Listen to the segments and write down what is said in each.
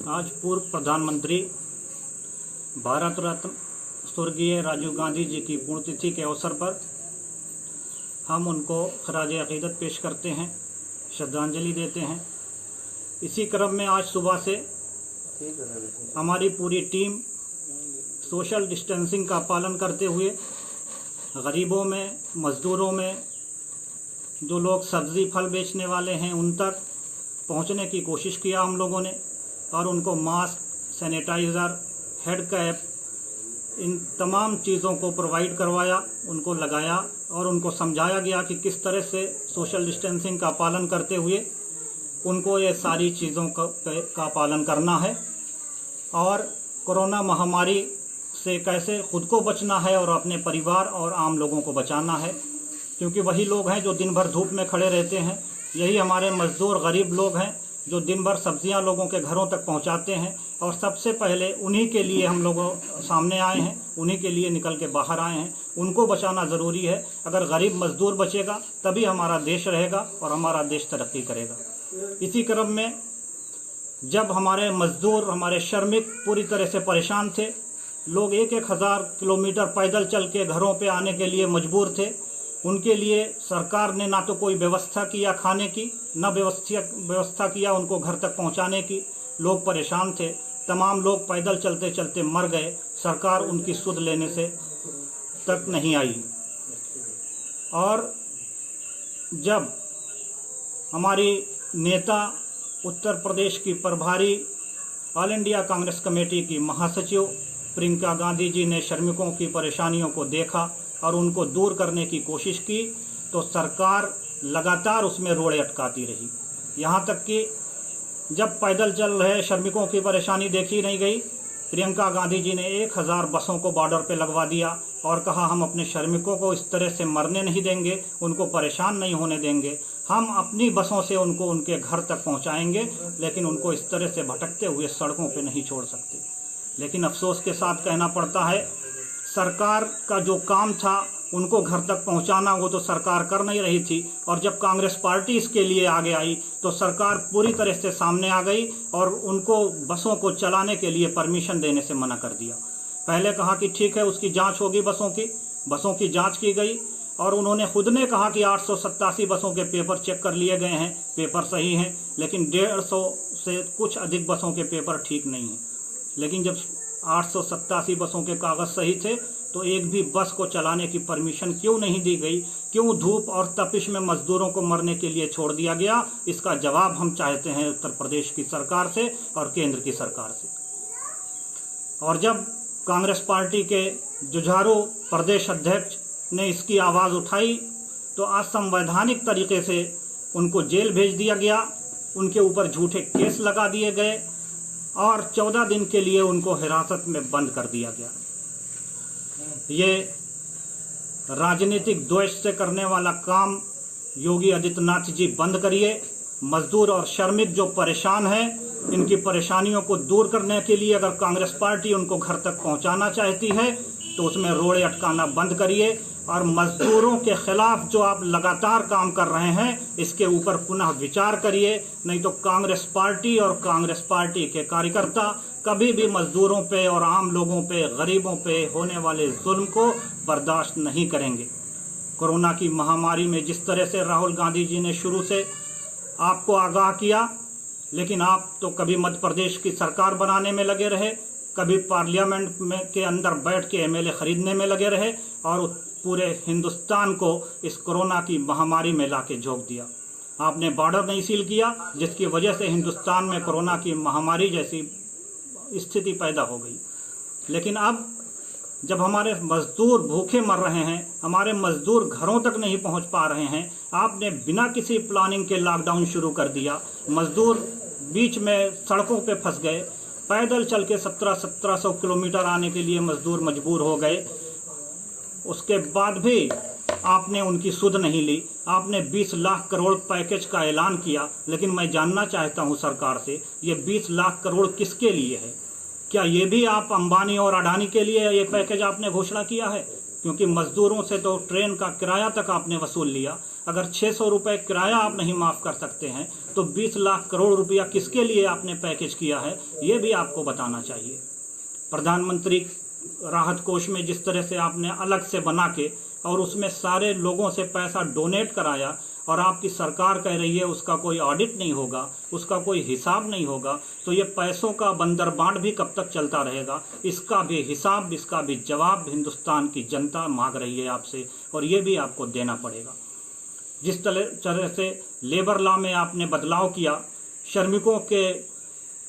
आज पूर्व प्रधानमंत्री भारत रत्न स्वर्गीय राजीव गांधी जी की पुण्यतिथि के अवसर पर हम उनको खराज अकीदत पेश करते हैं, श्रद्धांजलि देते हैं। इसी क्रम में आज सुबह से हमारी पूरी टीम सोशल डिस्टेंसिंग का पालन करते हुए गरीबों में, मज़दूरों में, जो लोग सब्ज़ी फल बेचने वाले हैं उन तक पहुंचने की कोशिश किया हम लोगों ने, और उनको मास्क, सैनिटाइज़र, हेड कैप, इन तमाम चीज़ों को प्रोवाइड करवाया, उनको लगाया और उनको समझाया गया कि किस तरह से सोशल डिस्टेंसिंग का पालन करते हुए उनको ये सारी चीज़ों का पालन करना है और कोरोना महामारी से कैसे खुद को बचना है और अपने परिवार और आम लोगों को बचाना है, क्योंकि वही लोग हैं जो दिन भर धूप में खड़े रहते हैं। यही हमारे मज़दूर गरीब लोग हैं जो दिन भर सब्जियां लोगों के घरों तक पहुंचाते हैं, और सबसे पहले उन्हीं के लिए हम लोग सामने आए हैं, उन्हीं के लिए निकल के बाहर आए हैं। उनको बचाना ज़रूरी है। अगर गरीब मज़दूर बचेगा तभी हमारा देश रहेगा और हमारा देश तरक्की करेगा। इसी क्रम में जब हमारे मज़दूर, हमारे श्रमिक पूरी तरह से परेशान थे, लोग 1,000 किलोमीटर पैदल चल के घरों पे आने के लिए मजबूर थे, उनके लिए सरकार ने ना तो कोई व्यवस्था किया खाने की, न व्यवस्था किया उनको घर तक पहुंचाने की। लोग परेशान थे, तमाम लोग पैदल चलते चलते मर गए। सरकार उनकी सुध लेने से तक नहीं आई। और जब हमारी नेता, उत्तर प्रदेश की प्रभारी, ऑल इंडिया कांग्रेस कमेटी की महासचिव प्रियंका गांधी जी ने श्रमिकों की परेशानियों को देखा और उनको दूर करने की कोशिश की, तो सरकार लगातार उसमें रोड़े अटकाती रही। यहाँ तक कि जब पैदल चल रहे श्रमिकों की परेशानी देखी नहीं गई, प्रियंका गांधी जी ने 1,000 बसों को बॉर्डर पे लगवा दिया और कहा हम अपने श्रमिकों को इस तरह से मरने नहीं देंगे, उनको परेशान नहीं होने देंगे, हम अपनी बसों से उनको उनके घर तक पहुँचाएंगे, लेकिन उनको इस तरह से भटकते हुए सड़कों पर नहीं छोड़ सकते। लेकिन अफसोस के साथ कहना पड़ता है, सरकार का जो काम था उनको घर तक पहुंचाना, वो तो सरकार कर नहीं रही थी। और जब कांग्रेस पार्टी इसके लिए आगे आई तो सरकार पूरी तरह से सामने आ गई और उनको बसों को चलाने के लिए परमिशन देने से मना कर दिया। पहले कहा कि ठीक है, उसकी जांच होगी, बसों की जांच की गई और उन्होंने खुद ने कहा कि 887 बसों के पेपर चेक कर लिए गए हैं, पेपर सही हैं, लेकिन 150 से कुछ अधिक बसों के पेपर ठीक नहीं हैं। लेकिन जब 887 बसों के कागज सही थे तो एक भी बस को चलाने की परमिशन क्यों नहीं दी गई? क्यों धूप और तपिश में मजदूरों को मरने के लिए छोड़ दिया गया? इसका जवाब हम चाहते हैं उत्तर प्रदेश की सरकार से और केंद्र की सरकार से। और जब कांग्रेस पार्टी के जुझारू प्रदेश अध्यक्ष ने इसकी आवाज़ उठाई तो असंवैधानिक तरीके से उनको जेल भेज दिया गया, उनके ऊपर झूठे केस लगा दिए गए और 14 दिन के लिए उनको हिरासत में बंद कर दिया गया। ये राजनीतिक द्वेष से करने वाला काम योगी आदित्यनाथ जी बंद करिए। मजदूर और श्रमिक जो परेशान हैं, इनकी परेशानियों को दूर करने के लिए अगर कांग्रेस पार्टी उनको घर तक पहुंचाना चाहती है तो उसमें रोड़े अटकाना बंद करिए। और मजदूरों के खिलाफ जो आप लगातार काम कर रहे हैं, इसके ऊपर पुनः विचार करिए, नहीं तो कांग्रेस पार्टी और कांग्रेस पार्टी के कार्यकर्ता कभी भी मजदूरों पे और आम लोगों पे, गरीबों पे होने वाले जुल्म को बर्दाश्त नहीं करेंगे। कोरोना की महामारी में जिस तरह से राहुल गांधी जी ने शुरू से आपको आगाह किया, लेकिन आप तो कभी मध्य प्रदेश की सरकार बनाने में लगे रहे, कभी पार्लियामेंट में के अंदर बैठ के एमएलए खरीदने में लगे रहे और पूरे हिंदुस्तान को इस कोरोना की महामारी में लाके झोंक दिया। आपने बॉर्डर नहीं सील किया, जिसकी वजह से हिंदुस्तान में कोरोना की महामारी जैसी स्थिति पैदा हो गई। लेकिन अब जब हमारे मजदूर भूखे मर रहे हैं, हमारे मजदूर घरों तक नहीं पहुंच पा रहे हैं, आपने बिना किसी प्लानिंग के लॉकडाउन शुरू कर दिया। मजदूर बीच में सड़कों पे फंस गए, पैदल चल के 1700 किलोमीटर आने के लिए मजदूर मजबूर हो गए। उसके बाद भी आपने उनकी सुध नहीं ली। आपने 20 लाख करोड़ पैकेज का ऐलान किया, लेकिन मैं जानना चाहता हूं सरकार से, ये 20 लाख करोड़ किसके लिए है? क्या ये भी आप अंबानी और अडानी के लिए ये पैकेज आपने घोषणा किया है? क्योंकि मजदूरों से तो ट्रेन का किराया तक आपने वसूल लिया। अगर 600 रुपए किराया आप नहीं माफ कर सकते हैं तो 20 लाख करोड़ रुपया किसके लिए आपने पैकेज किया है, ये भी आपको बताना चाहिए। प्रधानमंत्री राहत कोष में जिस तरह से आपने अलग से बना के और उसमें सारे लोगों से पैसा डोनेट कराया और आपकी सरकार कह रही है उसका कोई ऑडिट नहीं होगा, उसका कोई हिसाब नहीं होगा, तो ये पैसों का बंदरबांट भी कब तक चलता रहेगा? इसका भी हिसाब, इसका भी जवाब हिंदुस्तान की जनता मांग रही है आपसे, और ये भी आपको देना पड़ेगा। जिस तरह से लेबर लॉ में आपने बदलाव किया, श्रमिकों के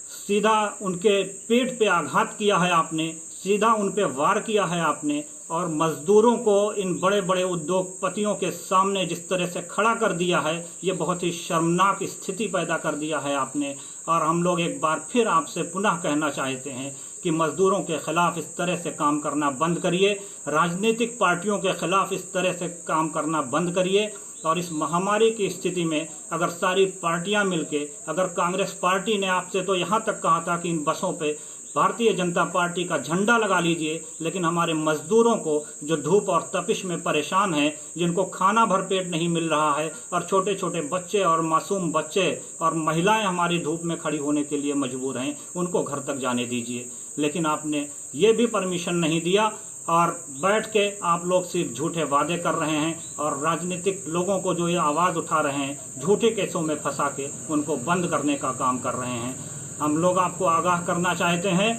सीधा उनके पेट पे आघात किया है आपने, सीधा उन पे वार किया है आपने, और मजदूरों को इन बड़े बड़े उद्योगपतियों के सामने जिस तरह से खड़ा कर दिया है, ये बहुत ही शर्मनाक स्थिति पैदा कर दिया है आपने। और हम लोग एक बार फिर आपसे पुनः कहना चाहते हैं कि मजदूरों के खिलाफ इस तरह से काम करना बंद करिए, राजनीतिक पार्टियों के खिलाफ इस तरह से काम करना बंद करिए। और इस महामारी की स्थिति में अगर सारी पार्टियां मिलके, अगर कांग्रेस पार्टी ने आपसे तो यहाँ तक कहा था कि इन बसों पे भारतीय जनता पार्टी का झंडा लगा लीजिए, लेकिन हमारे मजदूरों को जो धूप और तपिश में परेशान हैं, जिनको खाना भरपेट नहीं मिल रहा है, और छोटे छोटे बच्चे और मासूम बच्चे और महिलाएं हमारी धूप में खड़ी होने के लिए मजबूर हैं, उनको घर तक जाने दीजिए। लेकिन आपने ये भी परमिशन नहीं दिया और बैठ के आप लोग सिर्फ झूठे वादे कर रहे हैं और राजनीतिक लोगों को जो ये आवाज़ उठा रहे हैं, झूठे केसों में फंसा के उनको बंद करने का काम कर रहे हैं। हम लोग आपको आगाह करना चाहते हैं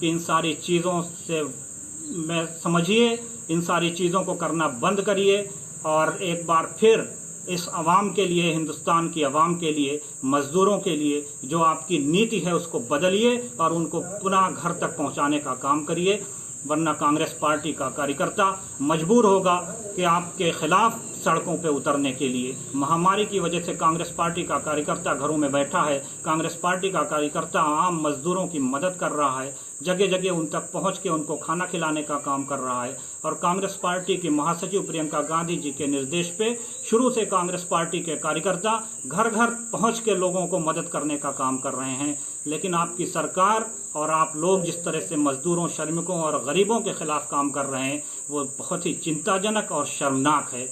कि इन सारी चीज़ों से समझिए, इन सारी चीज़ों को करना बंद करिए, और एक बार फिर इस आवाम के लिए, हिंदुस्तान की आवाम के लिए, मजदूरों के लिए जो आपकी नीति है उसको बदलिए और उनको पुनः घर तक पहुंचाने का काम करिए। वरना कांग्रेस पार्टी का कार्यकर्ता मजबूर होगा कि आपके खिलाफ सड़कों पे उतरने के लिए। महामारी की वजह से कांग्रेस पार्टी का कार्यकर्ता घरों में बैठा है, कांग्रेस पार्टी का कार्यकर्ता आम मजदूरों की मदद कर रहा है, जगह जगह उन तक पहुंच के उनको खाना खिलाने का काम कर रहा है। और कांग्रेस पार्टी की महासचिव प्रियंका गांधी जी के निर्देश पे शुरू से कांग्रेस पार्टी के कार्यकर्ता घर घर पहुंच के लोगों को मदद करने का काम कर रहे हैं। लेकिन आपकी सरकार और आप लोग जिस तरह से मजदूरों, श्रमिकों और गरीबों के खिलाफ काम कर रहे हैं, वो बहुत ही चिंताजनक और शर्मनाक है।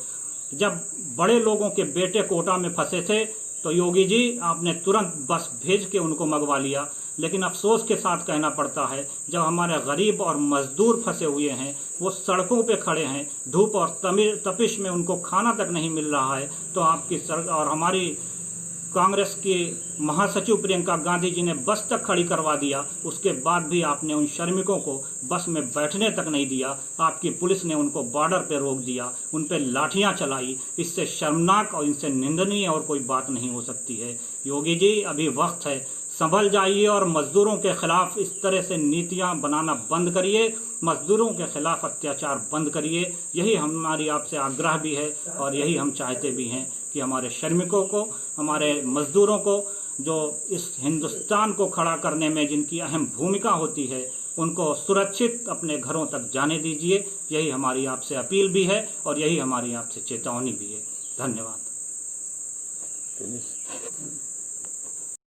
जब बड़े लोगों के बेटे कोटा में फंसे थे तो योगी जी आपने तुरंत बस भेज के उनको मंगवा लिया, लेकिन अफसोस के साथ कहना पड़ता है जब हमारे गरीब और मजदूर फंसे हुए हैं, वो सड़कों पे खड़े हैं, धूप और तपिश में उनको खाना तक नहीं मिल रहा है, तो आपकी और हमारी कांग्रेस की महासचिव प्रियंका गांधी जी ने बस तक खड़ी करवा दिया, उसके बाद भी आपने उन श्रमिकों को बस में बैठने तक नहीं दिया। आपकी पुलिस ने उनको बॉर्डर पे रोक दिया, उन पे लाठियां चलाई। इससे शर्मनाक और इनसे निंदनीय और कोई बात नहीं हो सकती है। योगी जी अभी वक्त है, संभल जाइए और मजदूरों के खिलाफ इस तरह से नीतियां बनाना बंद करिए, मजदूरों के खिलाफ अत्याचार बंद करिए। यही हमारी आपसे आग्रह भी है और यही हम चाहते भी हैं कि हमारे श्रमिकों को, हमारे मजदूरों को, जो इस हिंदुस्तान को खड़ा करने में जिनकी अहम भूमिका होती है, उनको सुरक्षित अपने घरों तक जाने दीजिए। यही हमारी आपसे अपील भी है और यही हमारी आपसे चेतावनी भी है। धन्यवाद।